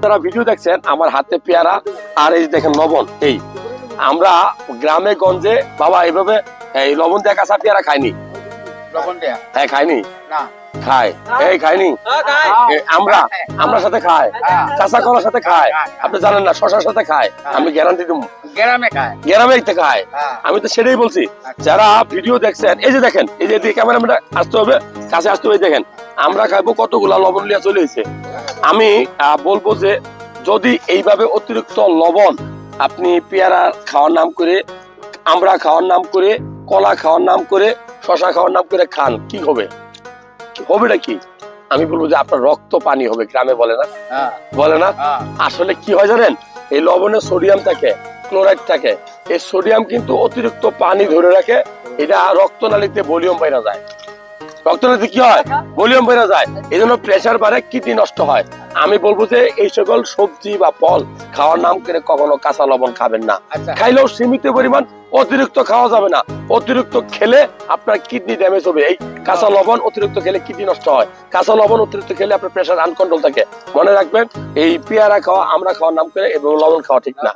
যারা ভিডিও দেখছেন আমার হাতে পেয়ারা আর এই দেখেন লবণ। এই আমরা গ্রামে গঞ্জে বাবা এইভাবে এই লবণ দিয়ে কাঁচা পেয়ারা খাইনি। লবণ দেয়া হ্যাঁ খাইনি না খায় এই খাইনি আমরা সাথে খায় কাঁচা কলার সাথে খায় আপনি জানেন না শশার সাথে খায় আমি গ্যারান্টি দেবো গ্রামে খায় গ্রামে খায় আমি তো সেটাই বলছি যারা ভিডিও দেখছেন এই যে দেখেন এই যে ক্যামেরাম্যানটা আসতে হবে কাছে আসতে হবে দেখেন আমরা খাইবো কতগুলা লবণ লিয়া চলে এসেছে আমি বলবো যে যদি এইভাবে অতিরিক্ত লবণ আপনি পেয়ারা খাওয়ার নাম করে আমরা খাওয়ার নাম করে কলা খাওয়ার নাম করে শশা খাওয়ার নাম করে খান কি হবে হবেটা কি আমি বলবো যে আপনার রক্ত পানি হবে গ্রামে বলে না আসলে কি হয় জানেন এই লবণে সোডিয়াম থাকে ক্লোরাইড থাকে এই সোডিয়াম কিন্তু অতিরিক্ত পানি ধরে রাখে এটা রক্তনালীতে ভলিউম বাইরে যায় রক্তনালীতে কি হয় ভলিউম বাইরে যায় এই জন্য প্রেসার বাড়ে কিডনি নষ্ট হয় আমি বলবো যে এই সকল সবজি বা ফল খাওয়ার নাম করে কখনো কাঁচা লবণ খাবেন না খাইলেও সীমিত পরিমাণ অতিরিক্ত খাওয়া যাবে না অতিরিক্ত খেলে আপনার কিডনি ড্যামেজ হবে এই কাঁচা লবণ অতিরিক্ত খেলে কিডনি নষ্ট হয় কাঁচা লবণ অতিরিক্ত খেলে আপনার প্রেসার আনকন্ট্রোল থাকে মনে রাখবেন এই পেয়ারা খাওয়া আমরা খাওয়ার নাম করে এবং লবণ খাওয়া ঠিক না